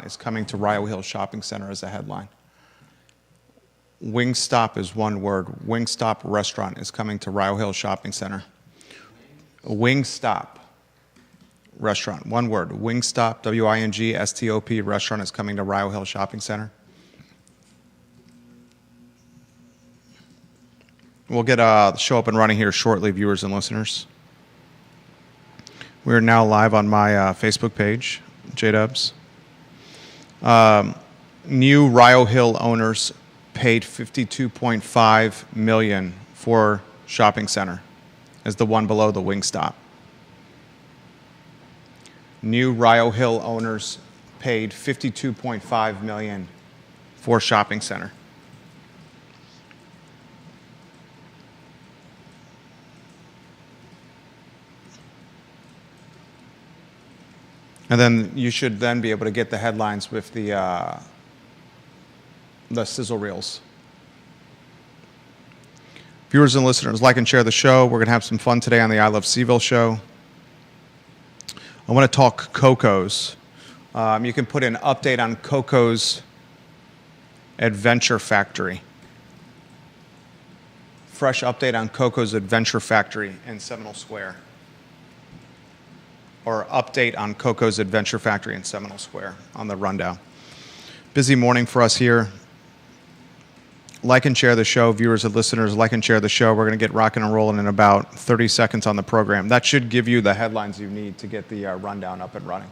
restaurant is coming to Rio Hill Shopping Center as a headline. Wingstop is one word. Wingstop restaurant is coming to Rio Hill Shopping Center. Wingstop restaurant, one word. Wingstop, W-I-N-G-S-T-O-P restaurant is coming to Rio Hill Shopping Center. We'll get the show up and running here shortly, viewers and listeners. We're now live on my Facebook page, J-Dubs. New Rio Hill owners paid $52.5 million for shopping center as the one below the Wingstop. New Rio Hill owners paid $52.5 million for shopping center. And then you should then be able to get the headlines with the sizzle reels. Viewers and listeners, like and share the show. We're going to have some fun today on the I Love CVille show. I want to talk Coco's. You can put an update on Coco's Adventure Factory. Fresh update on Coco's Adventure Factory in Seminole Square. Or update on Coco's Adventure Factory in Seminole Square on the rundown. Busy morning for us here. Like and share the show. Viewers and listeners, like and share the show. We're going to get rocking and rolling in about 30 seconds on the program. That should give you the headlines you need to get the rundown up and running.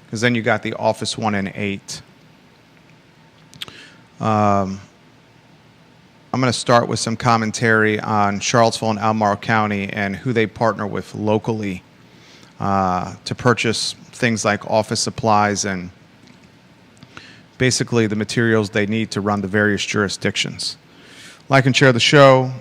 Because then you got the Office 1 and 8. I'm going to start with some commentary on Charlottesville and Albemarle County and who they partner with locally to purchase things like office supplies and basically the materials they need to run the various jurisdictions. Like and share the show.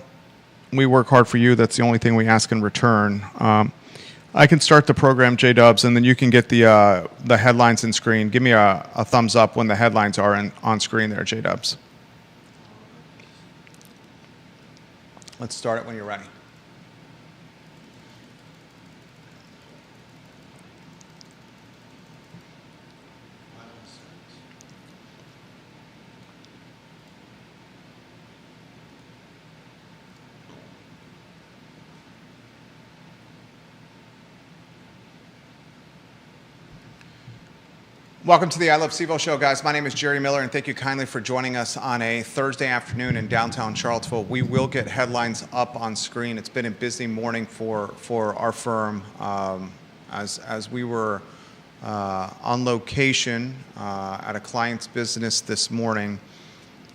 We work hard for you. That's the only thing we ask in return. I can start the program, J-Dubs, and then you can get the headlines in screen. Give me a thumbs up when the headlines are on screen there, J-Dubs. Let's start it when you're ready. Welcome to the I Love CVille show, guys. My name is Jerry Miller, and thank you kindly for joining us on a Thursday afternoon in downtown Charlottesville. We will get headlines up on screen. It's been a busy morning for our firm as we were on location at a client's business this morning.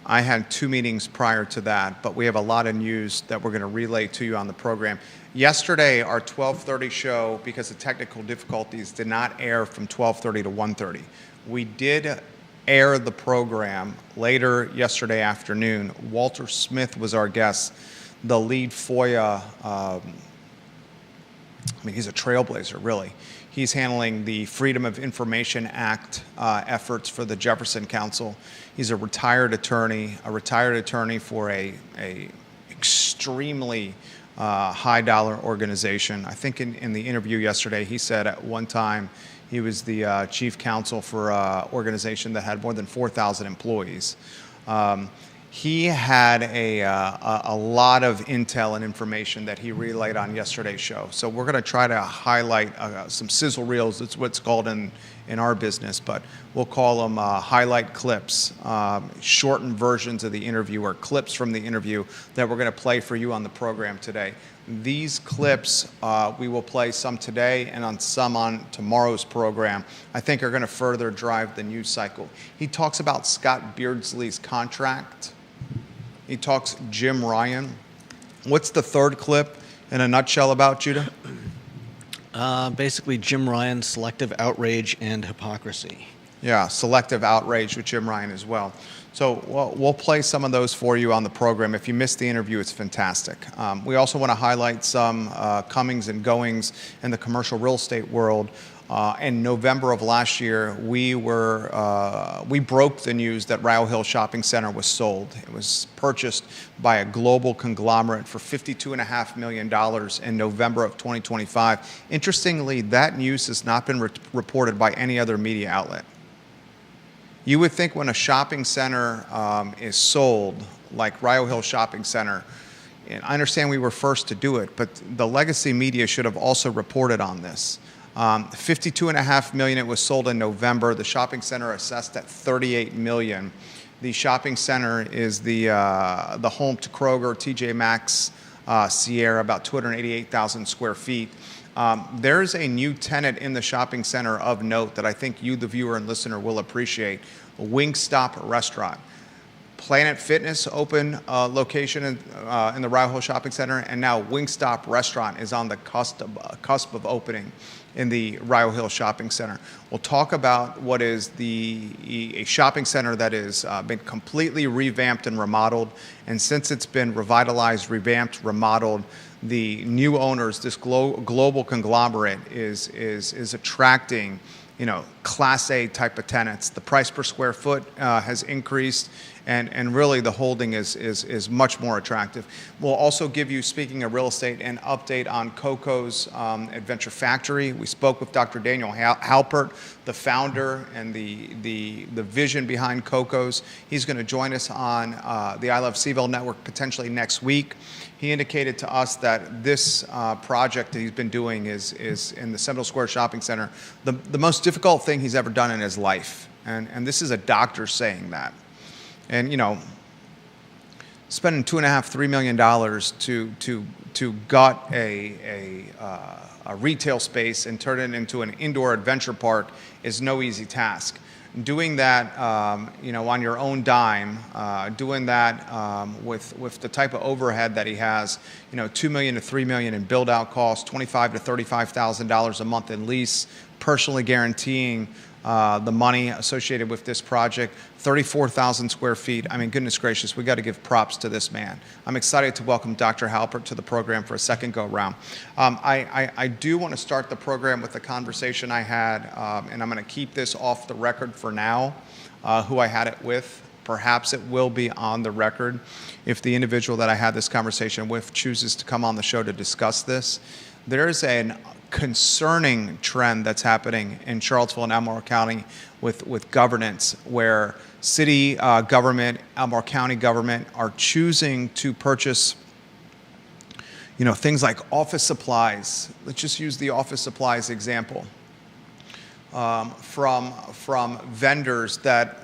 I had 2 meetings prior to that, but we have a lot of news that we're going to relay to you on the program. Yesterday, our 12:30 show, because of technical difficulties, did not air from 12:30 to 1:30. We did air the program later yesterday afternoon. Walter Smith was our guest, the lead FOIA. He's a trailblazer, really. He's handling the Freedom of Information Act efforts for the Jefferson Council. He's a retired attorney for a extremely high-dollar organization. I think in the interview yesterday, he said at one time he was the chief counsel for an organization that had more than 4,000 employees. He had a lot of intel and information that he relayed on yesterday's show. So we're going to try to highlight some sizzle reels. It's what's called in our business, but we'll call them highlight clips, shortened versions of the interview or clips from the interview that we're going to play for you on the program today. These clips, we will play some today and some on tomorrow's program, I think are going to further drive the news cycle. He talks about Scott Beardsley's contract. He talks Jim Ryan. What's the third clip in a nutshell about, Judah? Basically, Jim Ryan, selective outrage and hypocrisy. Yeah, selective outrage with Jim Ryan as well. So we'll play some of those for you on the program. If you missed the interview, it's fantastic. We also want to highlight some comings and goings in the commercial real estate world. In November of last year, we broke the news that Rio Hill Shopping Center was sold. It was purchased by a global conglomerate for $52.5 million in November of 2025. Interestingly, that news has not been reported by any other media outlet. You would think when a shopping center is sold, like Rio Hill Shopping Center, and I understand we were first to do it, but the legacy media should have also reported on this. $52.5 million, it was sold in November. The shopping center assessed at $38 million. The shopping center is the home to Kroger, TJ Maxx, Sierra, about 288,000 square feet. There's a new tenant in the shopping center of note that I think you, the viewer and listener, will appreciate, a Wingstop restaurant. Planet Fitness open location in the Rio Hill Shopping Center, and now Wingstop restaurant is on the cusp of opening in the Rio Hill Shopping Center. We'll talk about what is a shopping center that has been completely revamped and remodeled, and since it's been revitalized, revamped, remodeled, the new owners, this global conglomerate is attracting, Class A type of tenants. The price per square foot has increased, and really the holding is much more attractive. We'll also give you, speaking of real estate, an update on Coco's Adventure Factory. We spoke with Dr. Daniel Halpert, the founder and the vision behind Coco's. He's going to join us on the I Love CVille network potentially next week. He indicated to us that this project that he's been doing is in the Seminole Square Shopping Center, the most difficult thing he's ever done in his life. And this is a doctor saying that. And, spending $2.5–3 million to gut a retail space and turn it into an indoor adventure park is no easy task. Doing that, on your own dime, doing that with the type of overhead that he has, $2 million to $3 million in build-out costs, $25,000 to $35,000 a month in lease, personally guaranteeing the money associated with this project, 34,000 square feet. I mean, goodness gracious, we got to give props to this man. I'm excited to welcome Dr. Halpert to the program for a second go-round. I do want to start the program with a conversation I had, and I'm going to keep this off the record for now, who I had it with. Perhaps it will be on the record if the individual that I had this conversation with chooses to come on the show to discuss this. There's an concerning trend that's happening in Charlottesville and Albemarle County with governance, where city government, Albemarle County government are choosing to purchase things like office supplies. Let's just use the office supplies example, from vendors that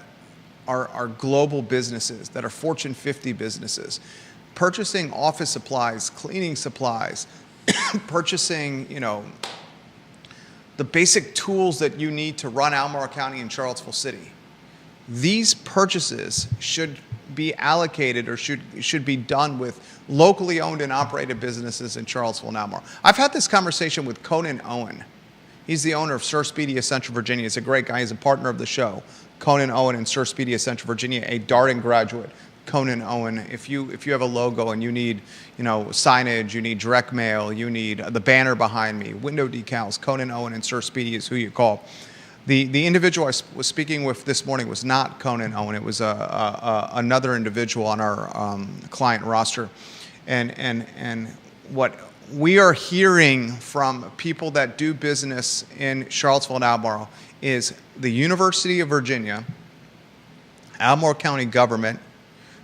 are global businesses, that are Fortune 50 businesses, purchasing office supplies, cleaning supplies, purchasing, the basic tools that you need to run Albemarle County and Charlottesville City. These purchases should be allocated or should be done with locally owned and operated businesses in Charlottesville and Albemarle. I've had this conversation with Conan Owen. He's the owner of Sir Speedy of Central Virginia. He's a great guy. He's a partner of the show. Conan Owen and Sir Speedy of Central Virginia, a Darden graduate. Conan Owen, if you have a logo and you need, signage, you need direct mail, you need the banner behind me, window decals, Conan Owen and Sir Speedy is who you call. The individual I was speaking with this morning was not Conan Owen. It was another individual on our client roster, and what we are hearing from people that do business in Charlottesville and Albemarle is the University of Virginia, Albemarle County government,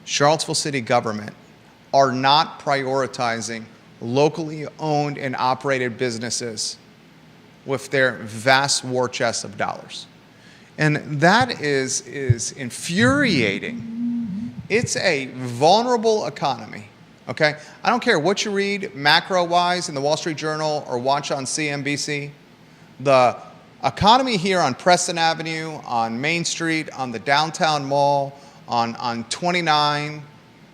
Charlottesville City government are not prioritizing locally owned and operated businesses with their vast war chests of dollars. And that is infuriating. It's a vulnerable economy, okay? I don't care what you read macro-wise in the Wall Street Journal or watch on CNBC. The economy here on Preston Avenue, on Main Street, on the downtown mall, on 29,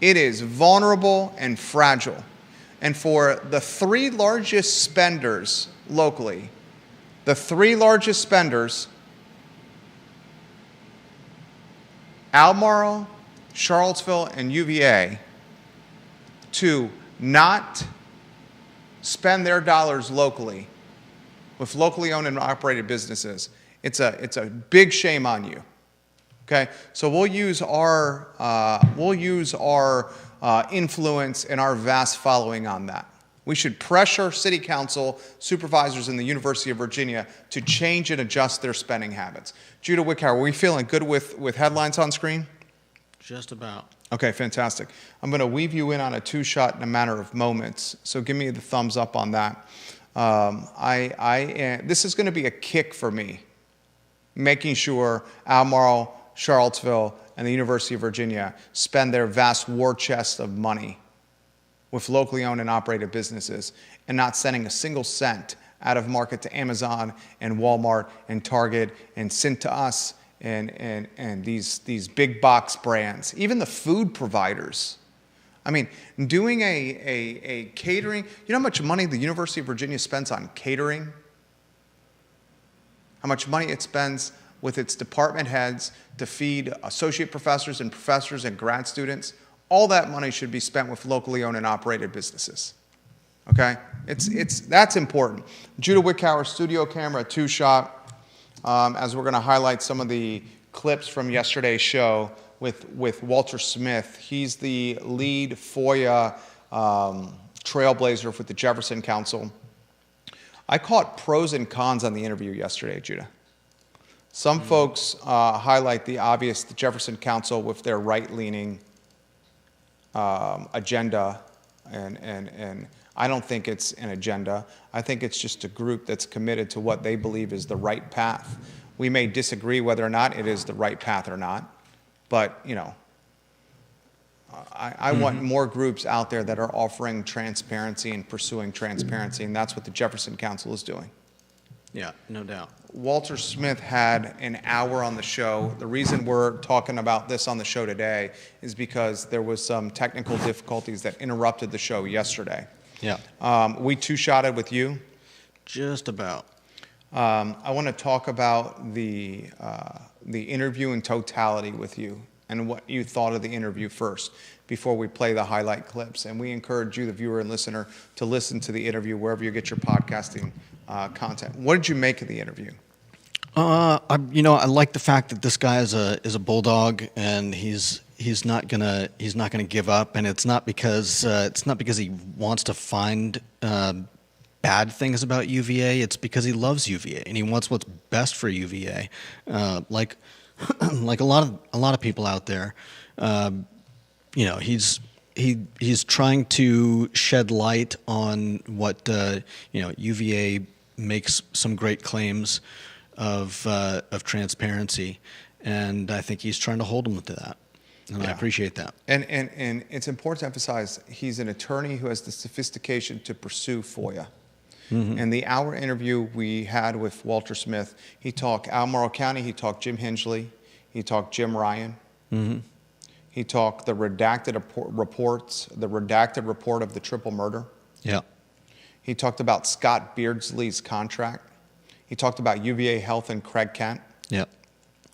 it is vulnerable and fragile. And for the three largest spenders locally, Albemarle, Charlottesville, and UVA, to not spend their dollars locally with locally owned and operated businesses, it's a big shame on you. Okay, so we'll use our influence and our vast following on that. We should pressure city council supervisors in the University of Virginia to change and adjust their spending habits. Judah Wickhauer, are we feeling good with headlines on screen? Just about. Okay, fantastic. I'm going to weave you in on a two-shot in a matter of moments, so give me the thumbs up on that. This is going to be a kick for me, making sure Albemarle, Charlottesville, and the University of Virginia spend their vast war chest of money with locally owned and operated businesses and not sending a single cent out of market to Amazon and Walmart and Target and sent to us and these big box brands, even the food providers. I mean, doing a catering, you know how much money the University of Virginia spends on catering? How much money it spends with its department heads to feed associate professors and grad students? All that money should be spent with locally owned and operated businesses. Okay? That's important. Judah Wickhauer, studio camera, two-shot, as we're going to highlight some of the clips from yesterday's show with Walter Smith. He's the lead FOIA trailblazer with the Jefferson Council. I caught pros and cons on the interview yesterday, Judah. Some folks highlight the obvious, the Jefferson Council with their right-leaning agenda, and I don't think it's an agenda. I think it's just a group that's committed to what they believe is the right path. We may disagree whether or not it is the right path or not, but, you know, I want more groups out there that are offering transparency and pursuing transparency, and that's what the Jefferson Council is doing. Yeah, no doubt. Walter Smith had an hour on the show. The reason we're talking about this on the show today is because there was some technical difficulties that interrupted the show yesterday. Yeah. We two-shotted with you. Just about. I want to talk about the interview in totality with you and what you thought of the interview first before we play the highlight clips. And we encourage you, the viewer and listener, to listen to the interview wherever you get your podcasting content. What did you make of the interview? I like the fact that this guy is a bulldog, and he's not gonna give up, and it's not because he wants to find bad things about UVA. It's because he loves UVA and he wants what's best for UVA. Like a lot of people out there, he's trying to shed light on what UVA makes some great claims of transparency, and I think he's trying to hold them to that, and yeah. I appreciate that. And it's important to emphasize he's an attorney who has the sophistication to pursue FOIA. Mm-hmm. And the hour interview we had with Walter Smith, he talked Albemarle County, he talked Jim Hingley, he talked Jim Ryan, mm-hmm. He talked the redacted report of the triple murder. Yeah. He talked about Scott Beardsley's contract. He talked about UVA Health and Craig Kent. Yeah.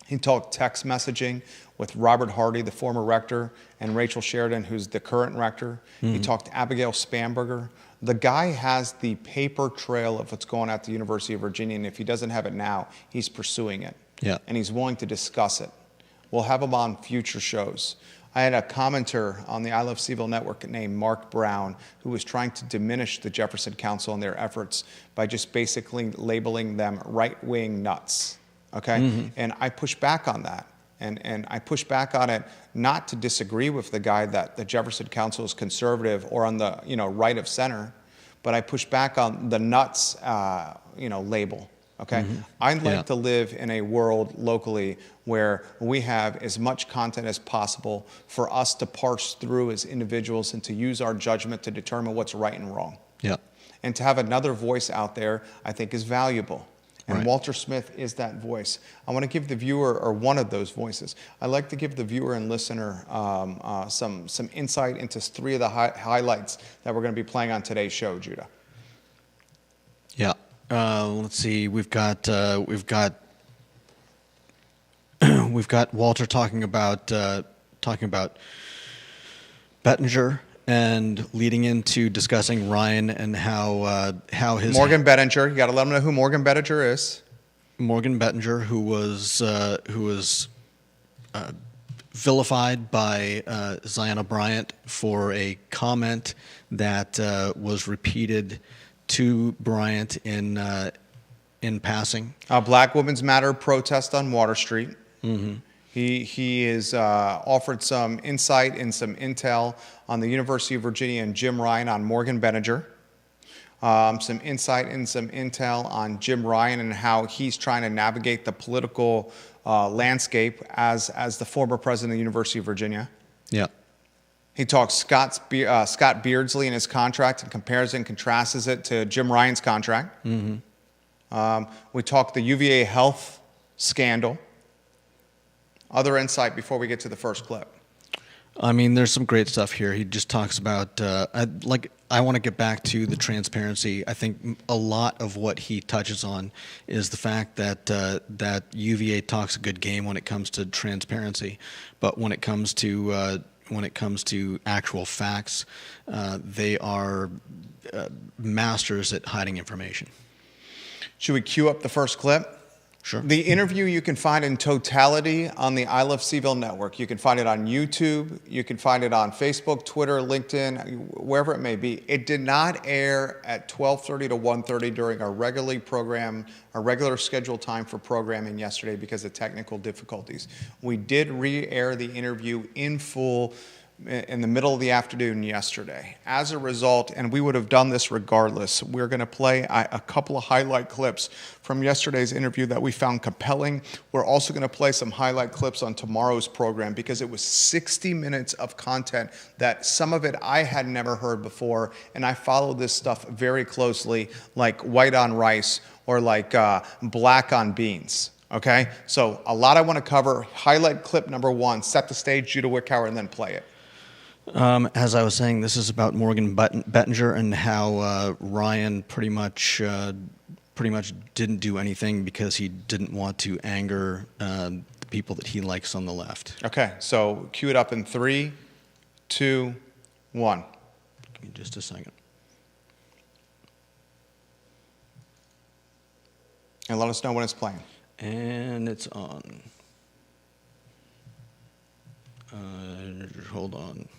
He talked text messaging with Robert Hardy, the former rector, and Rachel Sheridan, who's the current rector. Mm-hmm. He talked to Abigail Spanberger. The guy has the paper trail of what's going on at the University of Virginia, and if he doesn't have it now, he's pursuing it. Yeah. And he's willing to discuss it. We'll have him on future shows. I had a commenter on the I Love CVille network named Mark Brown who was trying to diminish the Jefferson Council and their efforts by just basically labeling them right-wing nuts. Okay? Mm-hmm. And I push back on that. And I push back on it not to disagree with the guy that the Jefferson Council is conservative or on the right of center, but I push back on the nuts label. Okay, mm-hmm. I'd like to live in a world locally where we have as much content as possible for us to parse through as individuals and to use our judgment to determine what's right and wrong. Yeah, and to have another voice out there, I think, is valuable. And right. Walter Smith is that voice. I want to give the viewer, or one of those voices, I'd like to give the viewer and listener some insight into three of the highlights that we're going to be playing on today's show, Judah. Yeah. Let's see. We've got Walter talking about Bettinger and leading into discussing Ryan and how his Morgan Bettinger. You got to let them know who Morgan Bettinger is. Morgan Bettinger, who was vilified by Ziana Bryant for a comment that was repeated to Bryant in passing. A Black Women's Matter protest on Water Street. Mm-hmm. He is offered some insight and some intel on the University of Virginia and Jim Ryan on Morgan Benninger. Some insight and some intel on Jim Ryan and how he's trying to navigate the political landscape as the former president of the University of Virginia. Yeah. He talks Scott Beardsley and his contract and compares and contrasts it to Jim Ryan's contract. Mm-hmm. We talk the UVA health scandal. Other insight before we get to the first clip. I mean, there's some great stuff here. He just talks about, I want to get back to the transparency. I think a lot of what he touches on is the fact that that UVA talks a good game when it comes to transparency, but when it comes to actual facts, they are masters at hiding information. Should we cue up the first clip? Sure. The interview you can find in totality on the I Love CVille network. You can find it on YouTube. You can find it on Facebook, Twitter, LinkedIn, wherever it may be. It did not air at 12:30 to 1:30 during our regular scheduled time for programming yesterday because of technical difficulties. We did re-air the interview in full in the middle of the afternoon yesterday. As a result, and we would have done this regardless, we're going to play a couple of highlight clips from yesterday's interview that we found compelling. We're also going to play some highlight clips on tomorrow's program because it was 60 minutes of content that some of it I had never heard before, and I follow this stuff very closely, like white on rice or like black on beans. Okay? So a lot I want to cover. Highlight clip number 1, set the stage, Judah Wickhauer, and then play it. As I was saying, this is about Morgan Bettinger and how Ryan pretty much didn't do anything because he didn't want to anger the people that he likes on the left. Okay, so cue it up in 3, 2, 1. Give me just a second. And let us know when it's playing. And it's on. Hold on.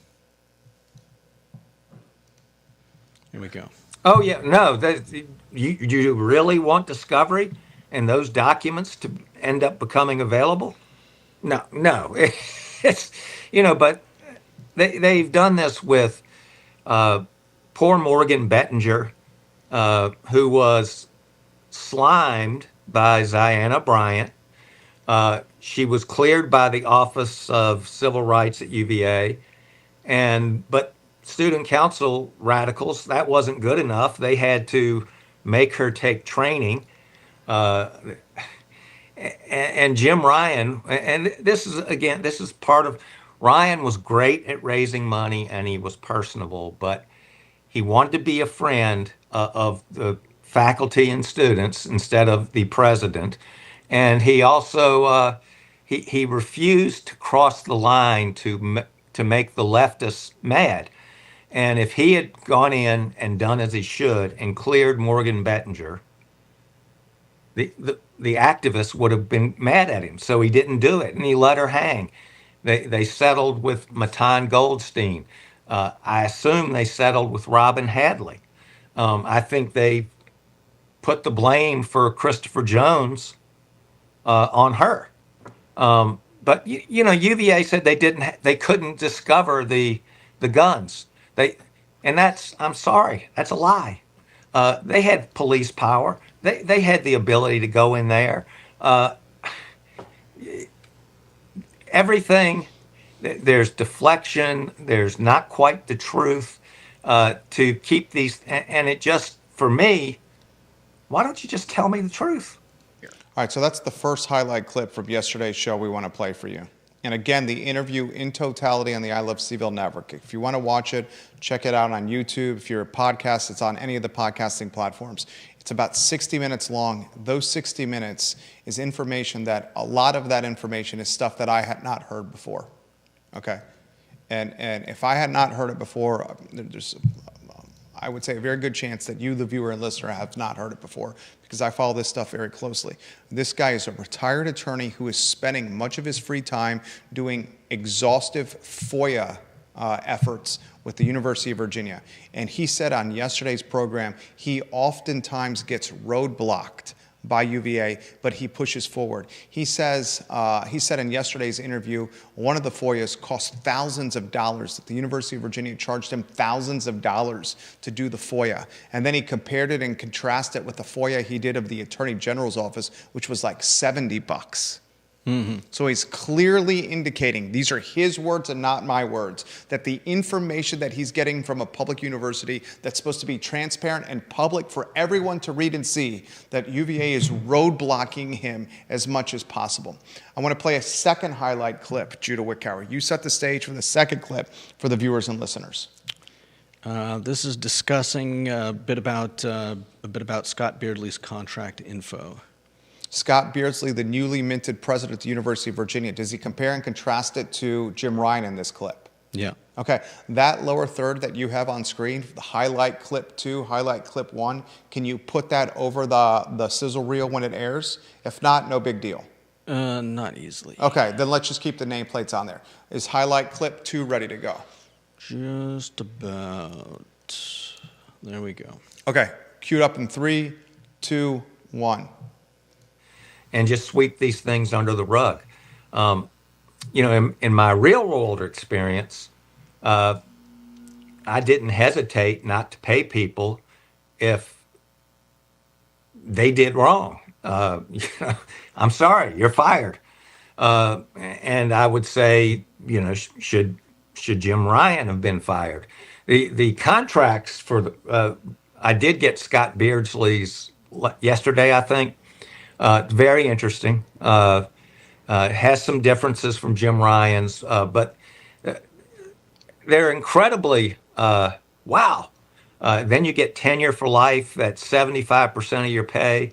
Here we go. Oh, yeah, no, you really want Discovery and those documents to end up becoming available? No, it's, but they've done this with poor Morgan Bettinger, who was slimed by Ziana Bryant. She was cleared by the Office of Civil Rights at UVA, but student council radicals, that wasn't good enough. They had to make her take training. And Jim Ryan, and this is part of, Ryan was great at raising money and he was personable, but he wanted to be a friend of the faculty and students instead of the president. And he also, he refused to cross the line to make the leftists mad. And if he had gone in and done as he should and cleared Morgan Bettinger, the activists would have been mad at him. So he didn't do it, and he let her hang. They settled with Matan Goldstein. I assume they settled with Robin Hadley. I think they put the blame for Christopher Jones on her. But UVA said they couldn't discover the guns. I'm sorry, that's a lie. They had police power. They had the ability to go in there. Everything, there's deflection. There's not quite the truth to keep these. And it just, for me, why don't you just tell me the truth? All right, so that's the first highlight clip from yesterday's show we want to play for you. And again, the interview in totality on the I Love CVille network. If you want to watch it, check it out on YouTube. If you're a podcast, it's on any of the podcasting platforms. It's about 60 minutes long. Those 60 minutes is information that, a lot of that information is stuff that I had not heard before. Okay? And if I had not heard it before, I would say a very good chance that you, the viewer and listener, have not heard it before, because I follow this stuff very closely. This guy is a retired attorney who is spending much of his free time doing exhaustive FOIA efforts with the University of Virginia. And he said on yesterday's program, he oftentimes gets roadblocked by UVA, but he pushes forward. He said in yesterday's interview, one of the FOIAs cost thousands of dollars, that the University of Virginia charged him thousands of dollars to do the FOIA. And then he compared it and contrasted it with the FOIA he did of the Attorney General's office, which was like $70. So he's clearly indicating, these are his words and not my words, that the information that he's getting from a public university that's supposed to be transparent and public for everyone to read and see, that UVA is roadblocking him as much as possible. I want to play a second highlight clip. Judah Wickower, you set the stage for the second clip for the viewers and listeners. This is discussing a bit about Scott Beardley's contract info. Scott Beardsley, the newly minted president of the University of Virginia, does he compare and contrast it to Jim Ryan in this clip? Yeah. Okay, that lower third that you have on screen, the highlight clip 2, highlight clip 1, can you put that over the sizzle reel when it airs? If not, no big deal. Not easily. Okay, then let's just keep the nameplates on there. Is highlight clip 2 ready to go? Just about. There we go. Okay, queued up in 3, 2, 1. And just sweep these things under the rug. In my real world experience, I didn't hesitate not to pay people if they did wrong. I'm sorry, you're fired. And I would say, should Jim Ryan have been fired? The contracts for I did get Scott Beardsley's yesterday, I think. Very interesting. Has some differences from Jim Ryan's, but they're incredibly wow. Then you get tenure for life. That's 75% of your pay.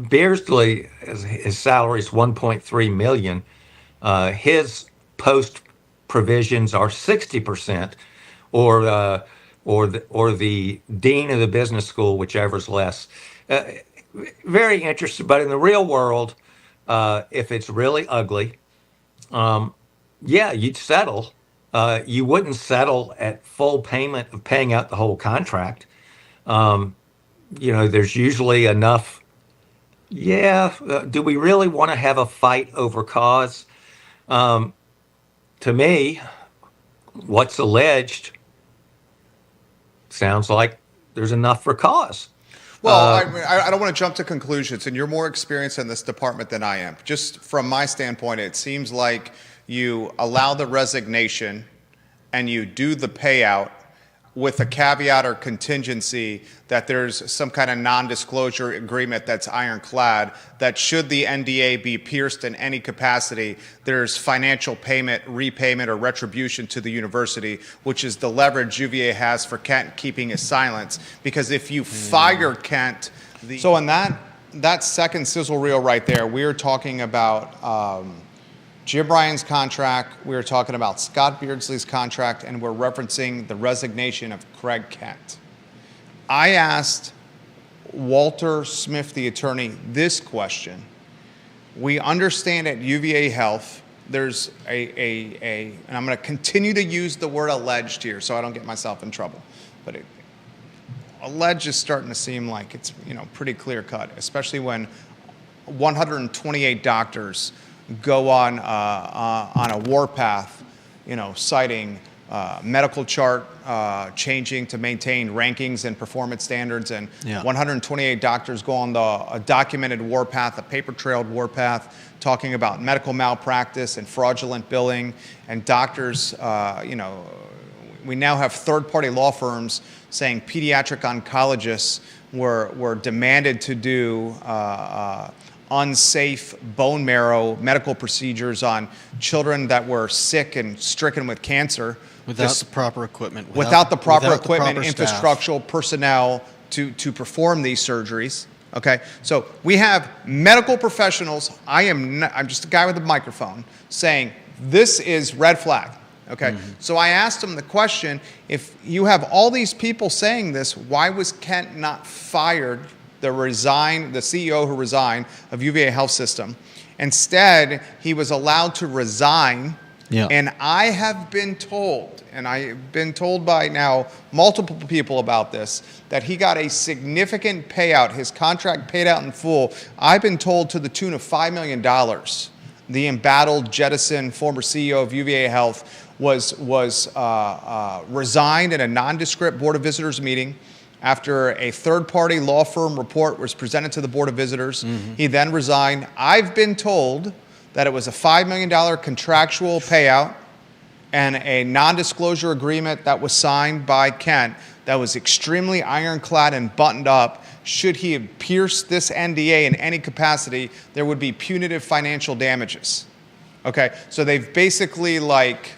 Beardsley, his salary is $1.3 million. His post provisions are 60%, or the dean of the business school, whichever's less. Very interesting, but in the real world, if it's really ugly, you'd settle. You wouldn't settle at full payment of paying out the whole contract. There's usually enough. Do we really want to have a fight over cause? To me, what's alleged sounds like there's enough for cause. Well, I don't want to jump to conclusions, and you're more experienced in this department than I am. Just from my standpoint, it seems like you allow the resignation and you do the payout with a caveat or contingency that there's some kind of non-disclosure agreement that's ironclad, that should the NDA be pierced in any capacity, there's financial payment, repayment, or retribution to the university, which is the leverage UVA has for Kent keeping his silence. Because if you fire Kent... So in that second sizzle reel right there, we are talking about Jim Ryan's contract, we were talking about Scott Beardsley's contract, and we're referencing the resignation of Craig Kent. I asked Walter Smith, the attorney, this question. We understand at UVA Health, there's and I'm going to continue to use the word alleged here so I don't get myself in trouble, but alleged is starting to seem like it's pretty clear cut, especially when 128 doctors go on a warpath, citing medical chart changing to maintain rankings and performance standards, and 128 doctors go on a documented warpath, a paper-trailed warpath, talking about medical malpractice and fraudulent billing, and doctors, we now have third-party law firms saying pediatric oncologists were demanded to do unsafe bone marrow medical procedures on children that were sick and stricken with cancer. Without the proper equipment. Without the proper equipment, proper infrastructural personnel to perform these surgeries. Okay, so we have medical professionals. I'm just a guy with a microphone saying this is red flag. Okay, so I asked him the question, if you have all these people saying this, why was Kent not fired, the CEO who resigned of UVA Health System? Instead, he was allowed to resign. Yeah. And I have been told, and I've been told by now multiple people about this, that he got a significant payout, his contract paid out in full. I've been told to the tune of $5 million. The embattled, jettisoned former CEO of UVA Health was resigned in a nondescript Board of Visitors meeting after a third-party law firm report was presented to the Board of Visitors. He then resigned. I've been told that it was a $5 million contractual payout and a non-disclosure agreement that was signed by Kent that was extremely ironclad and buttoned up. Should he have pierced this NDA in any capacity, there would be punitive financial damages. Okay, so they've basically like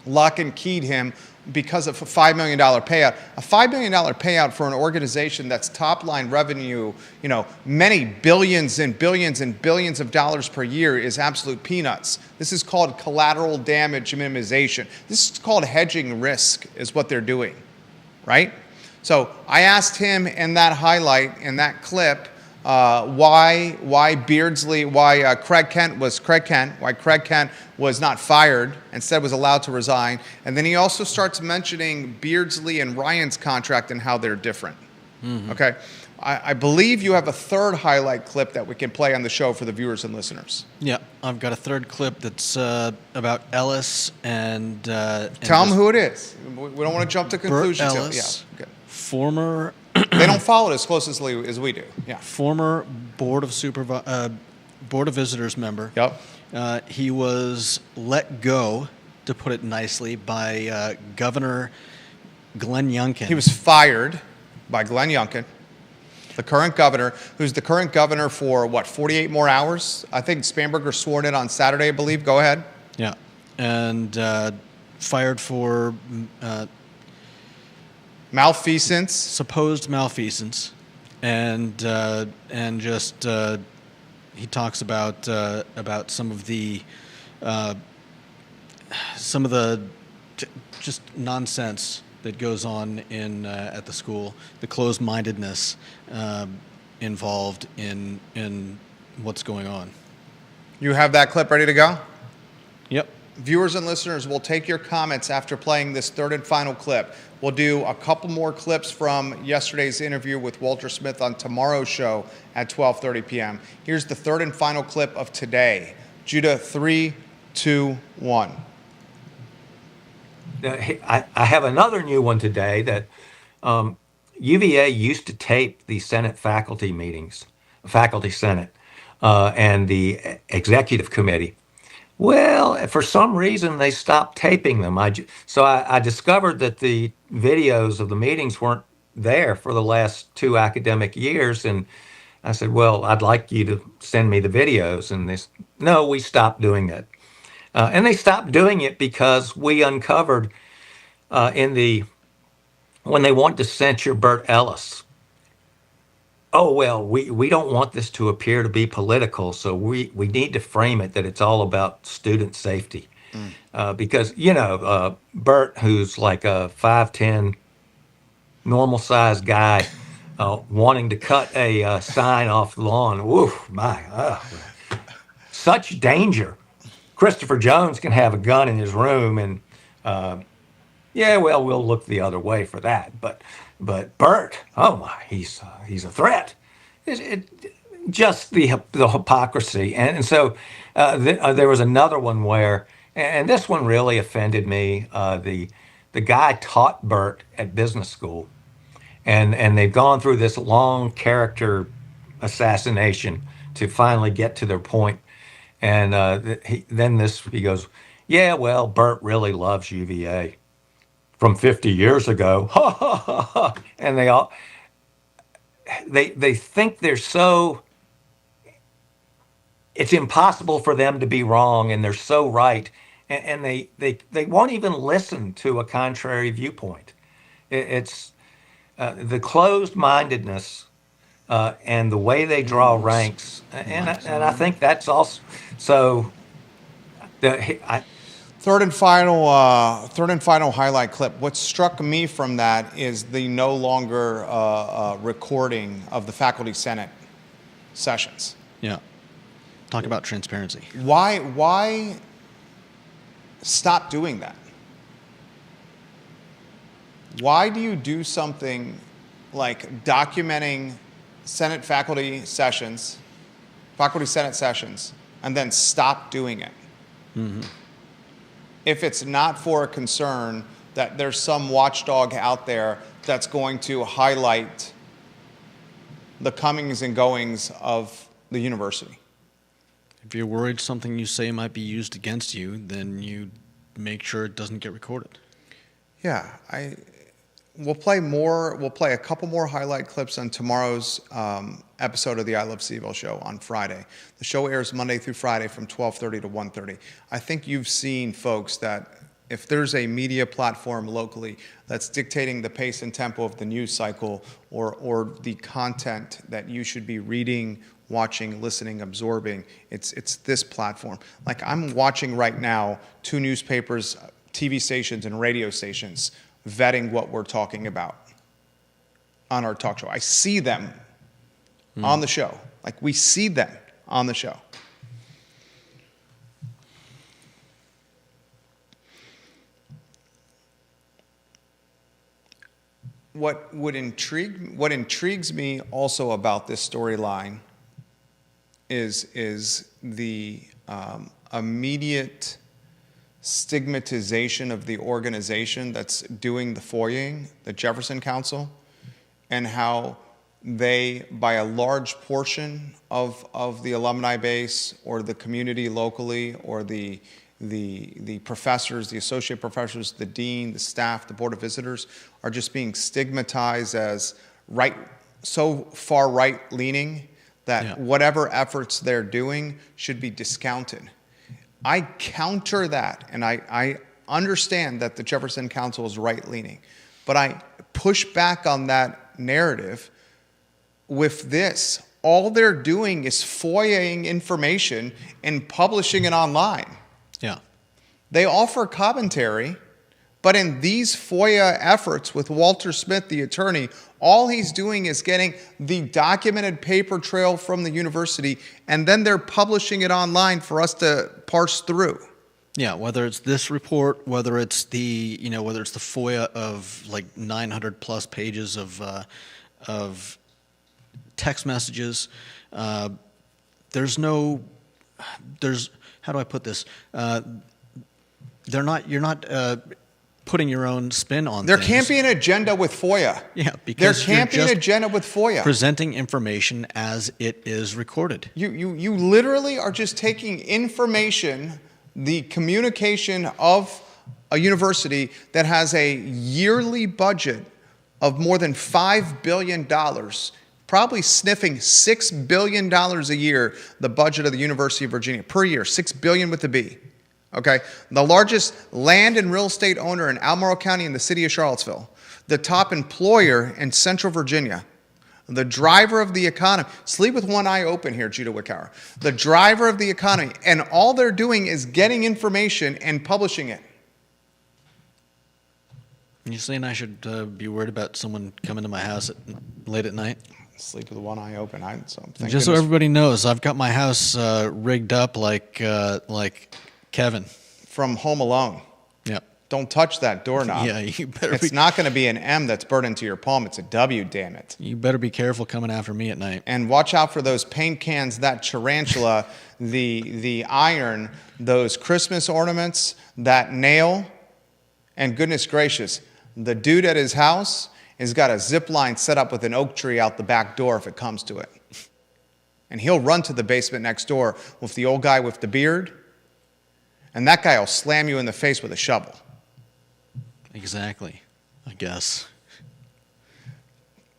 lock and keyed him because of a $5 million payout. A $5 million payout for an organization that's top line revenue, many billions and billions and billions of dollars per year is absolute peanuts. This is called collateral damage minimization. This is called hedging risk is what they're doing, right? So I asked him in that highlight, in that clip, why Craig Kent was not fired, instead was allowed to resign. And then he also starts mentioning Beardsley and Ryan's contract and how they're different. Okay, I believe you have a third highlight clip that we can play on the show for the viewers and listeners. Yeah, I've got a third clip that's about Ellis and tell them who it is. We don't want to jump to conclusions. Bert Ellis, yeah, good. former. They don't follow it as closely as we do. Yeah. Former Board of Visitors member. Yep. He was let go, to put it nicely, by Governor Glenn Youngkin. He was fired by Glenn Youngkin, the current governor, who's the current governor for, 48 more hours? I think Spanberger sworn in on Saturday, I believe. Go ahead. Yeah. And fired for malfeasance, supposed malfeasance, and just he talks about some of the just nonsense that goes on in at the school, the closed-mindedness involved in what's going on. You have that clip ready to go? Yep. Viewers and listeners, will take your comments after playing this third and final clip. We'll do a couple more clips from yesterday's interview with Walter Smith on tomorrow's show at 12:30 p.m. Here's the third and final clip of today. Judah, 3, 2, 1. I have another new one today that UVA used to tape the Senate faculty meetings, faculty Senate, and the executive committee. Well, for some reason, they stopped taping them. So I discovered that the videos of the meetings weren't there for the last 2 academic years. And I said, well, I'd like you to send me the videos. And they said, no, we stopped doing that. And they stopped doing it because we uncovered when they wanted to censure Bert Ellis. Oh, well, we don't want this to appear to be political, so we need to frame it that it's all about student safety. Because, Bert, who's like a 5'10", normal-sized guy, wanting to cut a sign off the lawn, such danger. Christopher Jones can have a gun in his room, and, we'll look the other way for that. But Bert, oh my, he's a threat. Just the hypocrisy, and so there was another one where, and this one really offended me. The guy taught Bert at business school, and they've gone through this long character assassination to finally get to their point. And he goes, yeah, well, Bert really loves UVA. From 50 years ago, and they think they're so, it's impossible for them to be wrong, and they're so right, and they won't even listen to a contrary viewpoint. It's the closed-mindedness and the way they draw ranks, and I think that's also so. Third and final highlight clip. What struck me from that is the no longer recording of the Faculty Senate sessions. Yeah. Talk about transparency. Why stop doing that? Why do you do something like documenting faculty Senate sessions, and then stop doing it? Mm-hmm. If it's not for a concern that there's some watchdog out there that's going to highlight the comings and goings of the university. If you're worried something you say might be used against you, then you make sure it doesn't get recorded. Yeah, we'll play a couple more highlight clips on tomorrow's episode of the I Love CVille show on Friday. The show airs Monday through Friday from 12:30 to 1:30. I think you've seen, folks, that if there's a media platform locally that's dictating the pace and tempo of the news cycle or the content that you should be reading, watching, listening, absorbing, it's this platform. Like, I'm watching right now 2 newspapers, TV stations, and radio stations vetting what we're talking about on our talk show. I see them on the show. Like, we see them on the show. What intrigues me also about this storyline is the immediate stigmatization of the organization that's doing the foyering, the Jefferson Council, and how they, by a large portion of the alumni base or the community locally or the professors, the associate professors, the dean, the staff, the board of visitors, are just being stigmatized as so far right-leaning that whatever efforts they're doing should be discounted. I counter that, and I understand that the Jefferson Council is right-leaning, but I push back on that narrative with this. All they're doing is FOIAing information and publishing it online. Yeah. They offer commentary, but in these FOIA efforts with Walter Smith, the attorney, all he's doing is getting the documented paper trail from the university, and then they're publishing it online for us to parse through. Yeah, whether it's this report, whether it's the FOIA of like 900 plus pages of text messages, there's how do I put this? You're not putting your own spin on There things. can't be an agenda with FOIA. Yeah, because there can't be an agenda with FOIA. Presenting information as it is recorded. You literally are just taking information, the communication of a university that has a yearly budget of more than $5 billion, probably sniffing $6 billion a year, the budget of the University of Virginia, per year, $6 billion with a B. Okay, the largest land and real estate owner in Albemarle County in the city of Charlottesville, the top employer in Central Virginia, the driver of the economy. Sleep with one eye open here, Judah Wickower. The driver of the economy, and all they're doing is getting information and publishing it. You saying I should be worried about someone coming to my house late at night? Sleep with one eye open. Just so everybody knows, I've got my house rigged up like Kevin from Home Alone. Yep. Don't touch that doorknob. Yeah, you better. It's not going to be an M that's burned into your palm. It's a W, damn it. You better be careful coming after me at night. And watch out for those paint cans, that tarantula, the iron, those Christmas ornaments, that nail, and goodness gracious, the dude at his house has got a zip line set up with an oak tree out the back door if it comes to it. And he'll run to the basement next door with the old guy with the beard, and that guy will slam you in the face with a shovel. Exactly, I guess.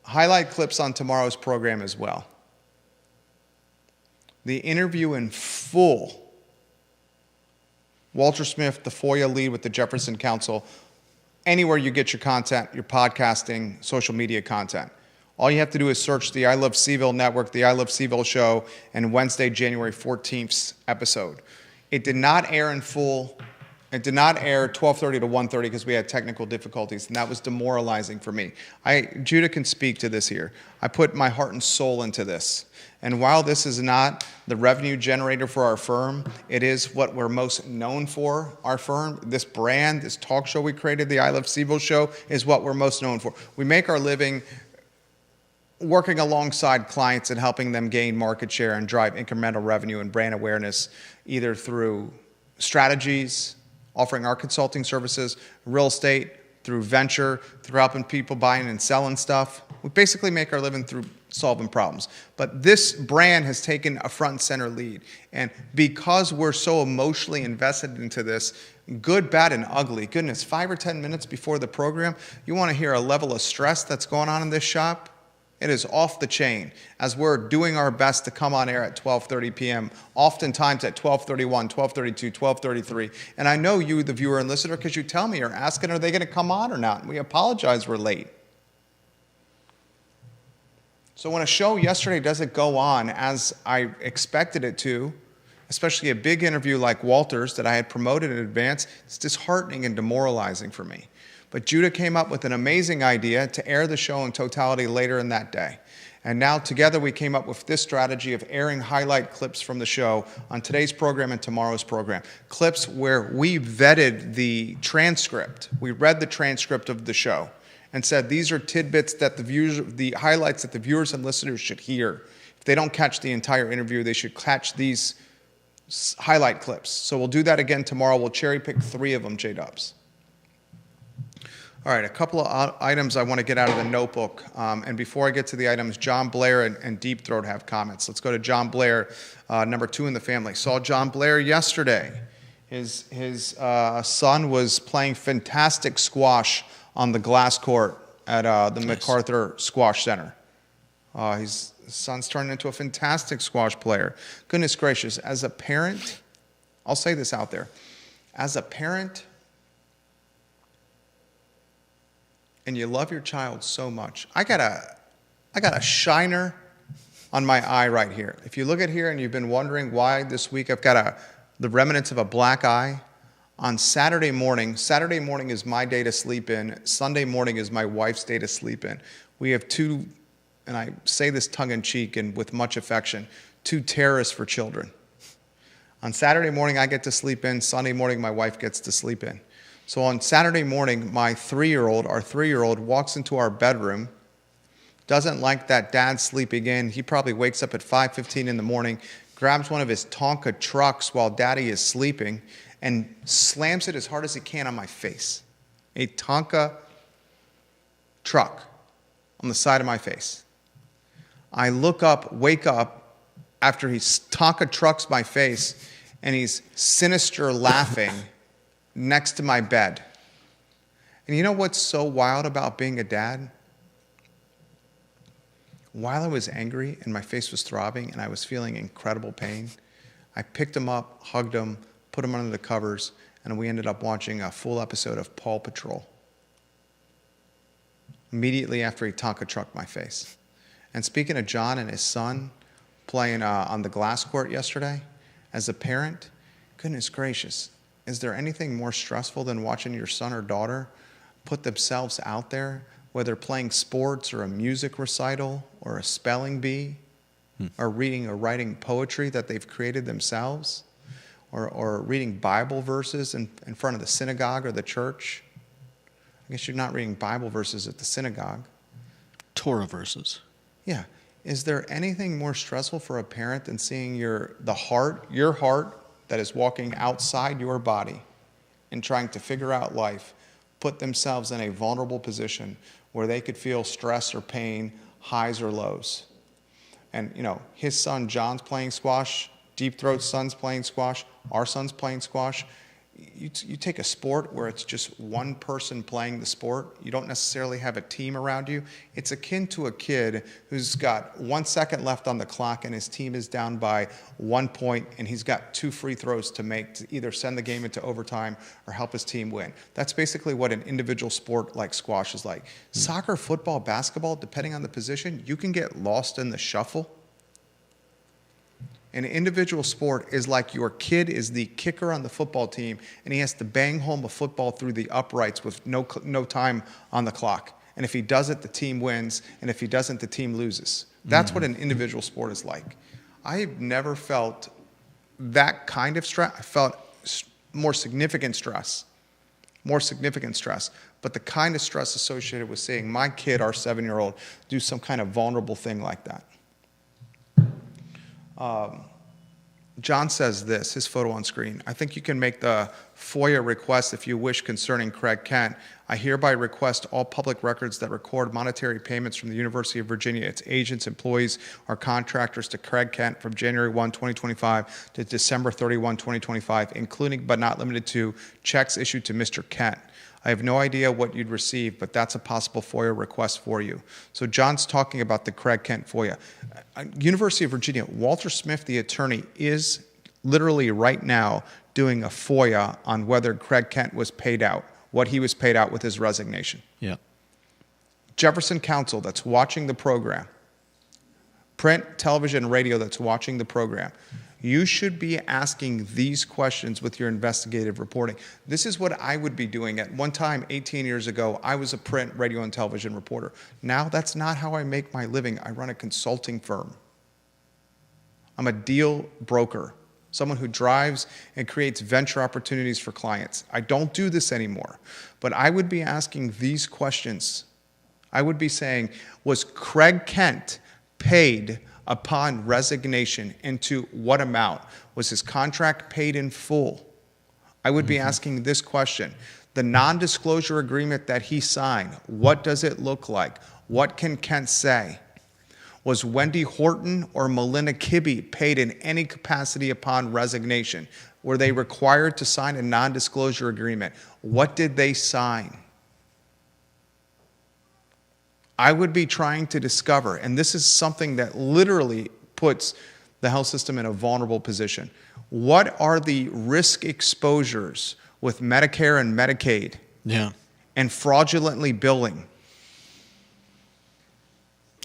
Highlight clips on tomorrow's program as well. The interview in full. Walter Smith, the FOIA lead with the Jefferson Council. Anywhere you get your content, your podcasting, social media content. All you have to do is search the I Love CVille Network, the I Love CVille show, and Wednesday, January 14th's episode. It did not air in full It did not air 12:30 to 1:30 because we had technical difficulties, and that was demoralizing for me. Judah can speak to this here. I put my heart and soul into this. And while this is not the revenue generator for our firm, it is what we're most known for, our firm. This brand, this talk show we created, the I Love CVille show, is what we're most known for. We make our living working alongside clients and helping them gain market share and drive incremental revenue and brand awareness, either through strategies, offering our consulting services, real estate, through venture, through helping people buying and selling stuff. We basically make our living through solving problems. But this brand has taken a front and center lead. And because we're so emotionally invested into this, good, bad, and ugly, goodness, 5 or 10 minutes before the program, you want to hear a level of stress that's going on in this shop? It is off the chain as we're doing our best to come on air at 12:30 p.m., oftentimes at 12:31, 12:32, 12:33. And I know you, the viewer and listener, because you tell me, you're asking, are they going to come on or not? And we apologize we're late. So when a show yesterday doesn't go on as I expected it to, especially a big interview like Walter's that I had promoted in advance, it's disheartening and demoralizing for me. But Judah came up with an amazing idea to air the show in totality later in that day. And now together we came up with this strategy of airing highlight clips from the show on today's program and tomorrow's program. Clips where we vetted the transcript. We read the transcript of the show and said these are tidbits that the highlights that the viewers and listeners should hear. If they don't catch the entire interview, they should catch these highlight clips. So we'll do that again tomorrow. We'll cherry pick 3 of them, J-Dubs. All right, a couple of items I want to get out of the notebook. And before I get to the items, John Blair and Deep Throat have comments. Let's go to John Blair, number 2 in the family. Saw John Blair yesterday. His son was playing fantastic squash on the glass court at the MacArthur Squash Center. His son's turned into a fantastic squash player. Goodness gracious, as a parent, I'll say this out there. As a parent, and you love your child so much. I got a shiner on my eye right here. If you look at here and you've been wondering why this week I've got the remnants of a black eye, on Saturday morning is my day to sleep in. Sunday morning is my wife's day to sleep in. We have 2, and I say this tongue-in-cheek and with much affection, 2 terrorists for children. On Saturday morning, I get to sleep in. Sunday morning, my wife gets to sleep in. So on Saturday morning, our 3-year-old walks into our bedroom, doesn't like that dad sleeping in. He probably wakes up at 5:15 in the morning, grabs one of his Tonka trucks while daddy is sleeping, and slams it as hard as he can on my face. A Tonka truck on the side of my face. I wake up after he Tonka trucks my face, and he's sinister laughing next to my bed. And you know what's so wild about being a dad? While I was angry and my face was throbbing and I was feeling incredible pain, I picked him up, hugged him, put him under the covers, and we ended up watching a full episode of Paw Patrol immediately after he Tonka trucked my face. And speaking of John and his son playing on the glass court yesterday, as a parent, goodness gracious, is there anything more stressful than watching your son or daughter put themselves out there, whether playing sports or a music recital or a spelling bee or reading or writing poetry that they've created themselves or reading Bible verses in front of the synagogue or the church? I guess you're not reading Bible verses at the synagogue. Torah verses. Yeah. Is there anything more stressful for a parent than seeing your heart that is walking outside your body and trying to figure out life, put themselves in a vulnerable position where they could feel stress or pain, highs or lows? And, his son John's playing squash, Deep Throat's son's playing squash, our son's playing squash. You take a sport where it's just one person playing the sport. You don't necessarily have a team around you. It's akin to a kid who's got 1 second left on the clock and his team is down by 1 point and he's got 2 free throws to make to either send the game into overtime or help his team win. That's basically what an individual sport like squash is like. Soccer, football, basketball, depending on the position, you can get lost in the shuffle. An individual sport is like your kid is the kicker on the football team, and he has to bang home a football through the uprights with no time on the clock. And if he does it, the team wins, and if he doesn't, the team loses. That's what an individual sport is like. I've never felt that kind of stress. I felt more significant stress. But the kind of stress associated with seeing my kid, our 7-year-old, do some kind of vulnerable thing like that. John says this, his photo on screen. I think you can make the FOIA request if you wish concerning Craig Kent. I hereby request all public records that record monetary payments from the University of Virginia, its agents, employees, or contractors to Craig Kent from January 1, 2025 to December 31, 2025, including but not limited to checks issued to Mr. Kent. I have no idea what you'd receive, but that's a possible FOIA request for you. So John's talking about the Craig Kent FOIA. University of Virginia, Walter Smith, the attorney, is literally right now doing a FOIA on whether Craig Kent was paid out, what he was paid out with his resignation. Yeah. Jefferson Council that's watching the program, print, television, radio that's watching the program, you should be asking these questions with your investigative reporting. This is what I would be doing. At one time, 18 years ago, I was a print, radio, and television reporter. Now, that's not how I make my living. I run a consulting firm. I'm a deal broker, someone who drives and creates venture opportunities for clients. I don't do this anymore, but I would be asking these questions. I would be saying, was Craig Kent paid upon resignation, and to what amount? Was his contract paid in full? I would be asking this question. The non-disclosure agreement that he signed, what does it look like? What can Kent say? Was Wendy Horton or Melinda Kibbe paid in any capacity upon resignation? Were they required to sign a non-disclosure agreement? What did they sign? I would be trying to discover, and this is something that literally puts the health system in a vulnerable position. What are the risk exposures with Medicare and Medicaid and fraudulently billing?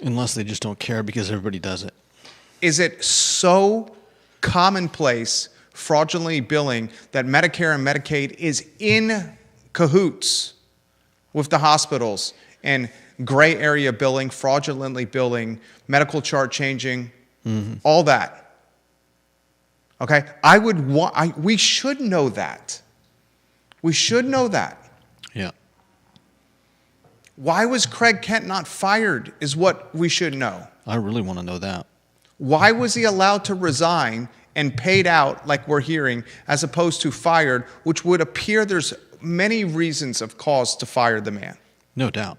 Unless they just don't care because everybody does it. Is it so commonplace, fraudulently billing, that Medicare and Medicaid is in cahoots with the hospitals and gray area billing, fraudulently billing, medical chart changing, all that? Okay? We should know that. We should know that. Yeah. Why was Craig Kent not fired is what we should know. I really want to know that. Why was he allowed to resign and paid out like we're hearing as opposed to fired, which would appear there's many reasons of cause to fire the man? No doubt.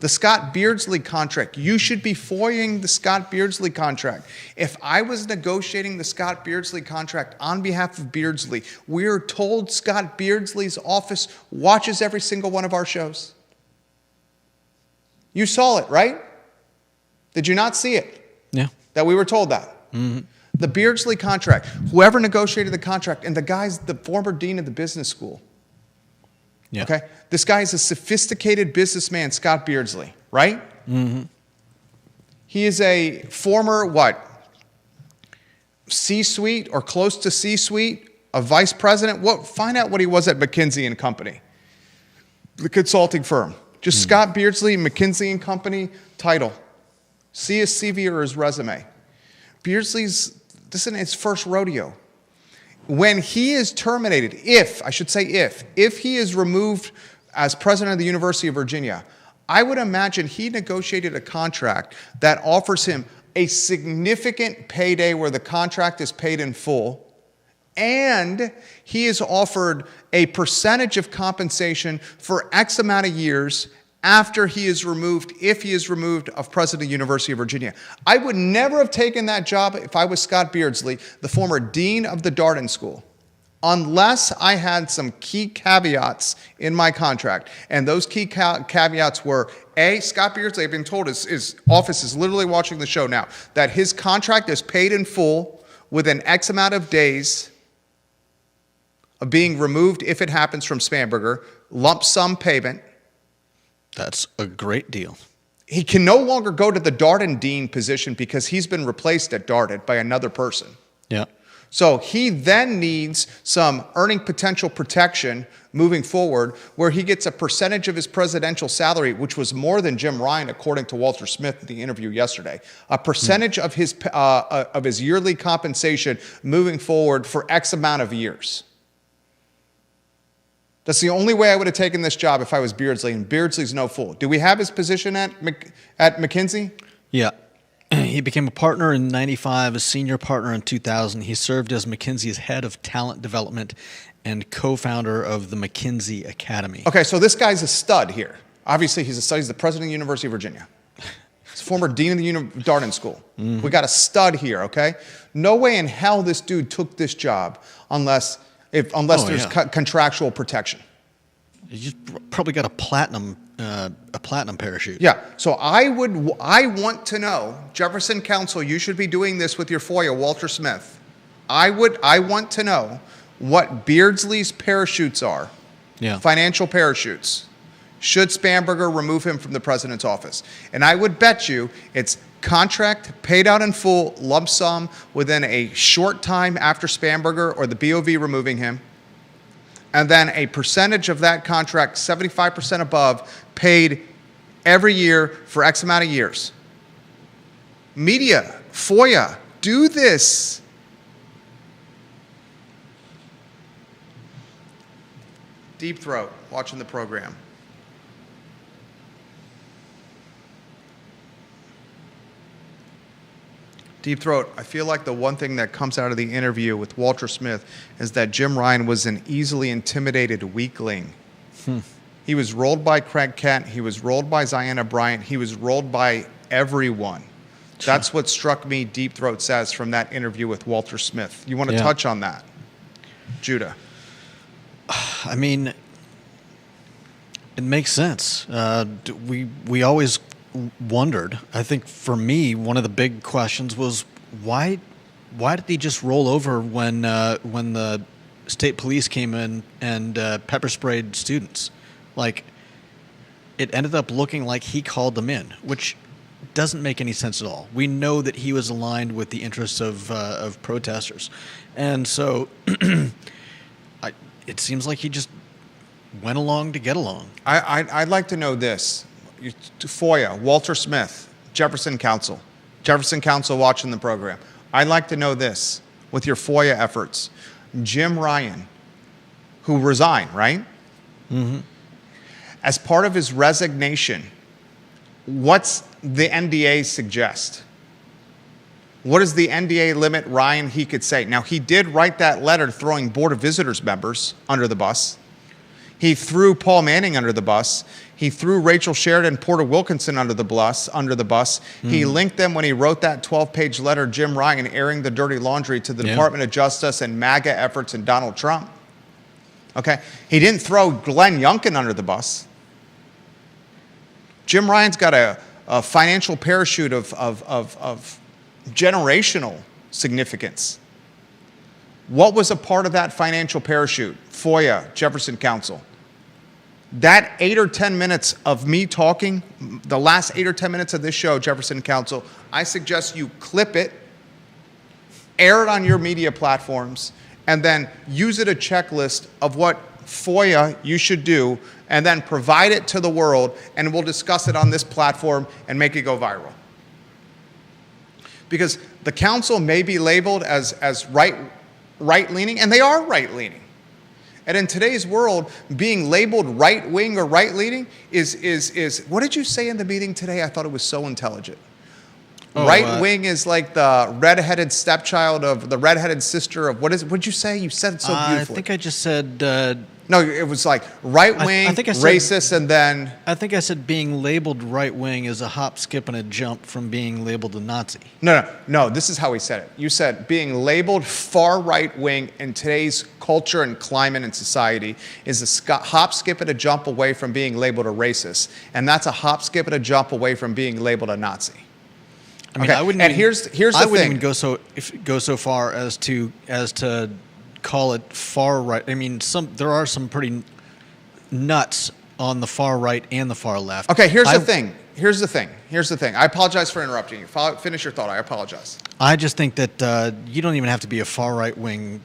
The Scott Beardsley contract, you should be FOIAing the Scott Beardsley contract. If I was negotiating the Scott Beardsley contract on behalf of Beardsley, we're told Scott Beardsley's office watches every single one of our shows. You saw it, right? Did you not see it? Yeah. That we were told that. The Beardsley contract, whoever negotiated the contract, and the guy's the former dean of the business school. Yeah. Okay? This guy is a sophisticated businessman, Scott Beardsley, right? He is a former, C-suite or close to C-suite, a vice president. Find out what he was at McKinsey and Company, the consulting firm. Just Scott Beardsley, McKinsey and Company, title. See his CV or his resume. Beardsley's, this isn't his first rodeo. When he is terminated, if he is removed as president of the University of Virginia, I would imagine he negotiated a contract that offers him a significant payday where the contract is paid in full, and he is offered a percentage of compensation for X amount of years after he is removed, if he is removed of president of the University of Virginia. I would never have taken that job if I was Scott Beardsley, the former dean of the Darden School, unless I had some key caveats in my contract. And those key caveats were, A, Scott Beardsley, I've been told his office is literally watching the show now, that his contract is paid in full within X amount of days of being removed if it happens from Spanberger, lump sum payment. That's a great deal. he can no longer go to the Darden Dean position because he's been replaced at Darden by another person. Yeah. So he then needs some earning potential protection moving forward where he gets a percentage of his presidential salary, which was more than Jim Ryan, according to Walter Smith in the interview yesterday, a percentage of his yearly compensation moving forward for X amount of years. That's the only way I would have taken this job if I was Beardsley, and Beardsley's no fool. Do we have his position at McKinsey? Yeah. He became a partner in 95, a senior partner in 2000. He served as McKinsey's head of talent development and co-founder of the McKinsey Academy. Okay, so this guy's a stud here. Obviously, he's a stud. He's the president of the University of Virginia. He's former dean of the Darden School. Mm-hmm. We got a stud here, okay? No way in hell this dude took this job unless there's contractual protection. You just probably got a platinum parachute. Yeah. So I want to know, Jefferson Council, you should be doing this with your FOIA, Walter Smith. I want to know what Beardsley's parachutes are. Yeah. Financial parachutes. Should Spanberger remove him from the president's office? And I would bet you it's contract paid out in full, lump sum within a short time after Spanberger or the BOV removing him. And then a percentage of that contract, 75% above, paid every year for X amount of years. Media, FOIA, do this. Deep Throat, watching the program. Deep Throat, I feel like the one thing that comes out of the interview with Walter Smith is that Jim Ryan was an easily intimidated weakling. He was rolled by Craig Kent. He was rolled by Ziana Bryant. He was rolled by everyone. That's what struck me, Deep Throat says, from that interview with Walter Smith. You want to touch on that? Judah. I mean, it makes sense. We always wondered. I think for me, one of the big questions was why did he just roll over when the state police came in and pepper sprayed students? Like, it ended up looking like he called them in, which doesn't make any sense at all. We know that he was aligned with the interests of protesters, and so it seems like he just went along to get along. I'd like to know this. FOIA, Walter Smith, Jefferson Council watching the program. I'd like to know this with your FOIA efforts. Jim Ryan, who resigned, right? Mm-hmm. As part of his resignation, what's the NDA suggest? What is the NDA limit, Ryan, he could say? Now, he did write that letter throwing Board of Visitors members under the bus. He threw Paul Manning under the bus. He threw Rachel Sheridan, Porter Wilkinson under the bus. Mm-hmm. He linked them when he wrote that 12-page letter, Jim Ryan, airing the dirty laundry to the Department of Justice and MAGA efforts and Donald Trump. Okay? He didn't throw Glenn Youngkin under the bus. Jim Ryan's got a financial parachute of generational significance. What was a part of that financial parachute? FOIA, Jefferson Council. That 8 or 10 minutes of me talking, the last 8 or 10 minutes of this show, Jefferson Council, I suggest you clip it, air it on your media platforms, and then use it a checklist of what FOIA you should do, and then provide it to the world, and we'll discuss it on this platform and make it go viral. Because the council may be labeled as right-leaning, and they are right-leaning. And in today's world, being labeled right-wing or right-leaning is what did you say in the meeting today? I thought it was so intelligent. Right-wing is like the redheaded stepchild of the redheaded sister of, what did you say? You said it so beautifully. I think I just said... no, it was like right-wing, racist, and then... I think I said being labeled right-wing is a hop, skip, and a jump from being labeled a Nazi. No, this is how he said it. You said being labeled far right-wing in today's culture and climate and society is a hop, skip, and a jump away from being labeled a racist. And that's a hop, skip, and a jump away from being labeled a Nazi. I mean, okay. Here's the thing. I wouldn't even go so far as to call it far right. I mean, there are some pretty nuts on the far right and the far left. Okay, here's the thing. Here's the thing. I apologize for interrupting you. Finish your thought. I apologize. I just think that you don't even have to be a far right-wing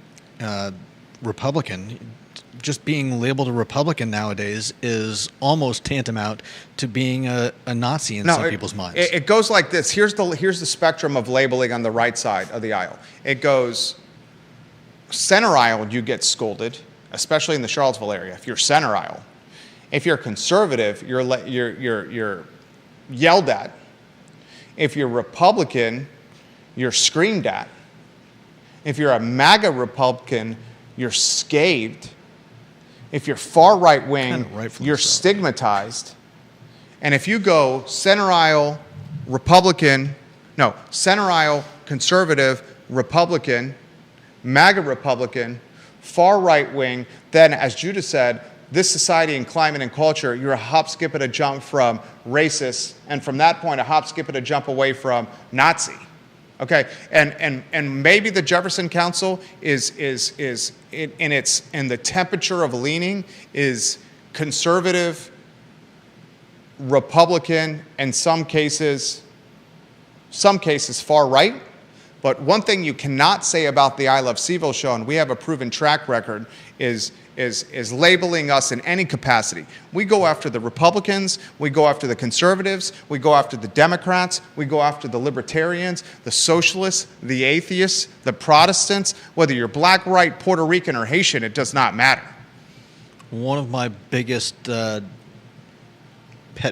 Republican. Just being labeled a Republican nowadays is almost tantamount to being a Nazi in some people's minds. It goes like this. Here's the spectrum of labeling on the right side of the aisle. It goes center aisle, you get scolded, especially in the Charlottesville area. If you're center aisle, if you're conservative, you're yelled at. If you're Republican, you're screamed at. If you're a MAGA Republican, you're scathed. If you're far right wing, you're stigmatized. And if you go center aisle conservative, Republican, MAGA Republican, far right wing, then as Judah said, this society and climate and culture, you're a hop, skip, and a jump from racist, and from that point, a hop, skip, and a jump away from Nazi. Okay, and maybe the Jefferson Council is in the temperature of leaning is conservative, Republican, and some cases far right. But one thing you cannot say about the I Love CVille show, and we have a proven track record, is labeling us in any capacity. We go after the Republicans, we go after the conservatives, we go after the Democrats, we go after the libertarians, the socialists, the atheists, the Protestants. Whether you're black, white, Puerto Rican, or Haitian, it does not matter. One of my biggest pet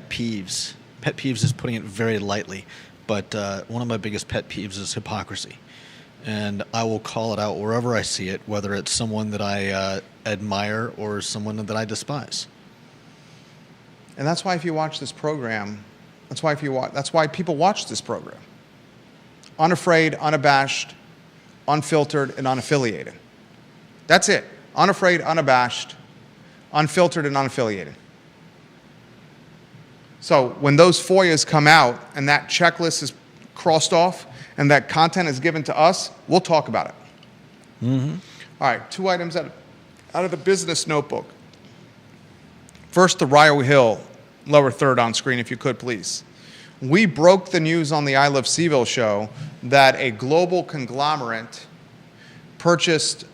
peeves is putting it very lightly, but one of my biggest pet peeves is hypocrisy. And I will call it out wherever I see it, whether it's someone that I admire or someone that I despise. And that's why if you watch this program, that's why people watch this program. Unafraid, unabashed, unfiltered, and unaffiliated. That's it. Unafraid, unabashed, unfiltered, and unaffiliated. So when those FOIAs come out and that checklist is crossed off and that content is given to us, we'll talk about it. Mm-hmm. All right, 2 items out of the business notebook. First, the Rio Hill, lower third on screen, if you could, please. We broke the news on the I Love CVille show that a global conglomerate purchased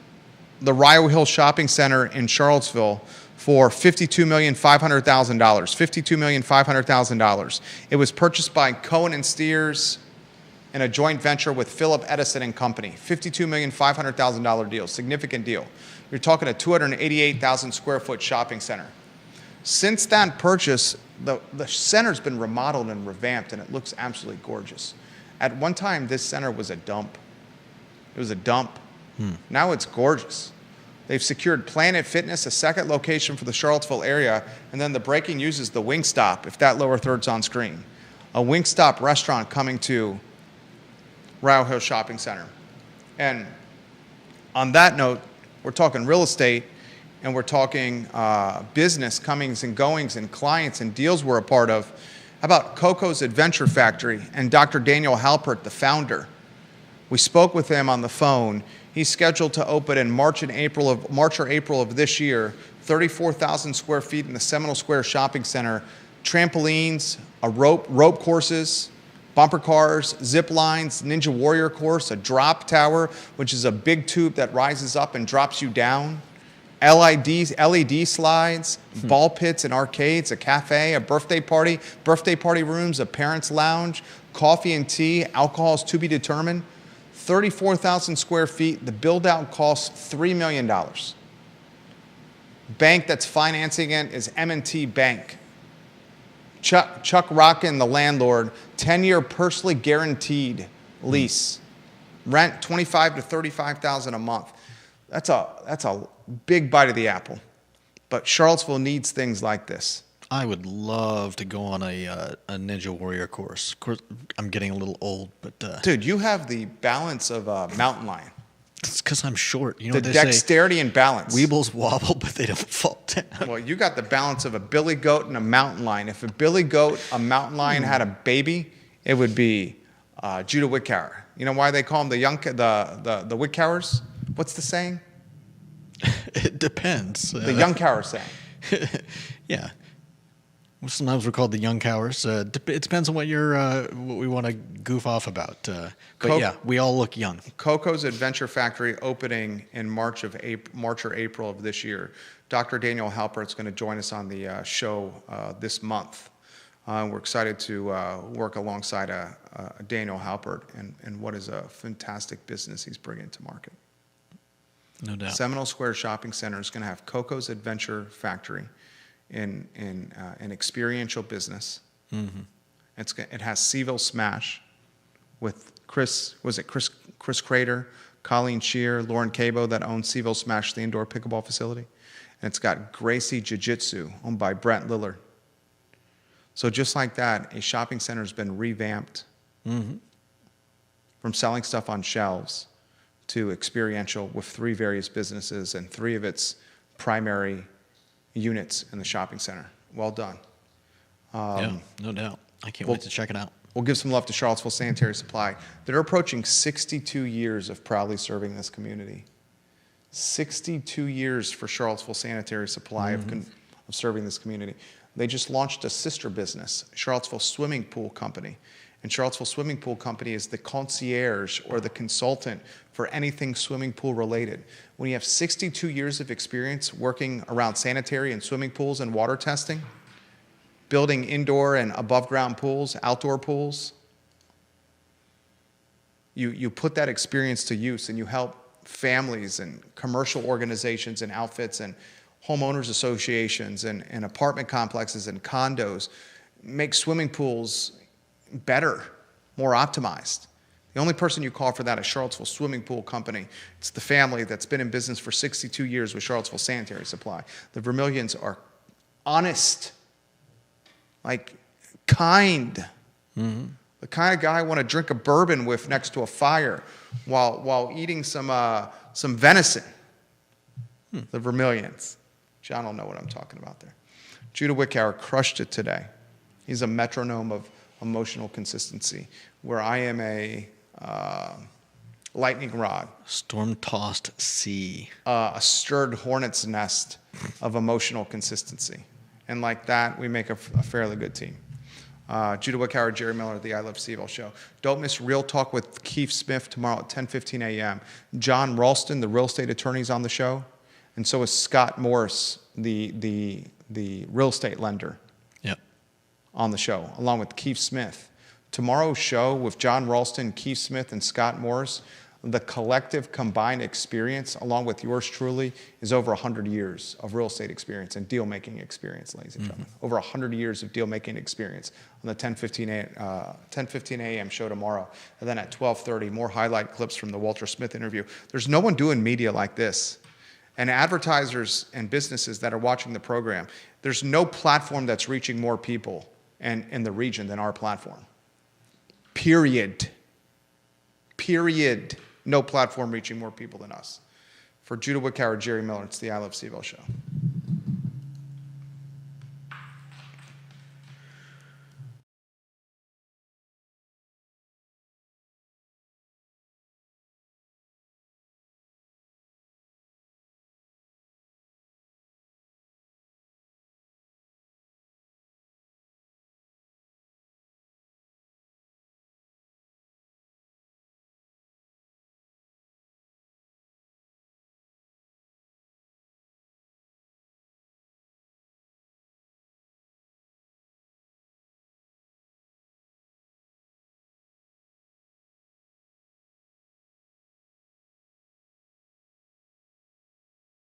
the Rio Hill Shopping Center in Charlottesville for $52,500,000. $52,500,000. It was purchased by Cohen and Steers in a joint venture with Philip Edison and Company. $52,500,000 deal, significant deal. You're talking a 288,000 square foot shopping center. Since that purchase, the center's been remodeled and revamped, and it looks absolutely gorgeous. At one time, this center was a dump. It was a dump. Now it's gorgeous. They've secured Planet Fitness, a second location for the Charlottesville area, and then the breaking news is the Wingstop, if that lower third's on screen. A Wingstop restaurant coming to Rio Hill Shopping Center. And on that note, we're talking real estate, and we're talking business comings and goings and clients and deals we're a part of. How about Coco's Adventure Factory and Dr. Daniel Halpert, the founder? We spoke with him on the phone. He's scheduled to open in March or April of this year, 34,000 square feet in the Seminole Square Shopping Center, trampolines, rope courses, bumper cars, zip lines, Ninja Warrior course, a drop tower, which is a big tube that rises up and drops you down, LED slides, ball pits and arcades, a cafe, a birthday party rooms, a parents' lounge, coffee and tea, alcohol is to be determined. 34,000 square feet, the build-out costs $3 million. Bank that's financing it is M&T Bank. Chuck Rockin, the landlord, 10-year personally guaranteed lease. Rent $25,000 to $35,000 a month. That's a big bite of the apple. But Charlottesville needs things like this. I would love to go on a Ninja Warrior course. Of course, I'm getting a little old, but dude, you have the balance of a mountain lion. It's because I'm short. You know the what they dexterity say, and balance. Weebles wobble, but they don't fall down. Well, you got the balance of a billy goat and a mountain lion. If a billy goat, a mountain lion had a baby, it would be Judah Wickower. You know why they call them the Wickowers? What's the saying? It depends. The Youngcower saying. Yeah. Sometimes we're called the young cowards. It depends on what what we want to goof off about. But yeah, we all look young. Coco's Adventure Factory opening in March or April of this year. Dr. Daniel Halpert's going to join us on the show this month. We're excited to work alongside Daniel Halpert and what is a fantastic business he's bringing to market. No doubt. Seminole Square Shopping Center is going to have Coco's Adventure Factory in an experiential business. Mm-hmm. It has CVille Smash with Chris Crater, Colleen Shear, Lauren Cabo that owns CVille Smash, the indoor pickleball facility. And it's got Gracie Jiu-Jitsu, owned by Brent Lillard. So just like that, a shopping center has been revamped from selling stuff on shelves to experiential with 3 various businesses and 3 of its primary units in the shopping center. Well done. Yeah, no doubt. I can't wait to check it out. We'll give some love to Charlottesville Sanitary Supply. They're approaching 62 years of proudly serving this community. 62 years for Charlottesville Sanitary Supply of serving this community. They just launched a sister business, Charlottesville Swimming Pool Company. And Charlottesville Swimming Pool Company is the concierge or the consultant for anything swimming pool related. When you have 62 years of experience working around sanitary and swimming pools and water testing, building indoor and above ground pools, outdoor pools, you put that experience to use and you help families and commercial organizations and outfits and homeowners associations and apartment complexes and condos make swimming pools better, more optimized. The only person you call for that is Charlottesville Swimming Pool Company. It's the family that's been in business for 62 years with Charlottesville Sanitary Supply. The Vermillions are honest, like kind. The kind of guy I want to drink a bourbon with next to a fire while eating some venison. The Vermillions. John will know what I'm talking about there. Judah Wickower crushed it today. He's a metronome of emotional consistency, where I am a lightning rod. Storm-tossed sea. A stirred hornet's nest of emotional consistency. And like that, we make a fairly good team. Judah Wickower, Jerry Miller, the I Love CVille show. Don't miss Real Talk with Keith Smith tomorrow at 10:15 a.m. John Ralston, the real estate attorney, is on the show. And so is Scott Morris, the real estate lender. Yep. On the show, along with Keith Smith. Tomorrow's show with John Ralston, Keith Smith, and Scott Morris, the collective combined experience, along with yours truly, is over 100 years of real estate experience and deal-making experience, ladies and gentlemen. Over 100 years of deal-making experience on the 10:15 a.m. show tomorrow. And then at 12:30, more highlight clips from the Walter Smith interview. There's no one doing media like this. And advertisers and businesses that are watching the program, there's no platform that's reaching more people in the region than our platform. Period. No platform reaching more people than us. For Judah Wickower, Jerry Miller, it's the I Love CVille show.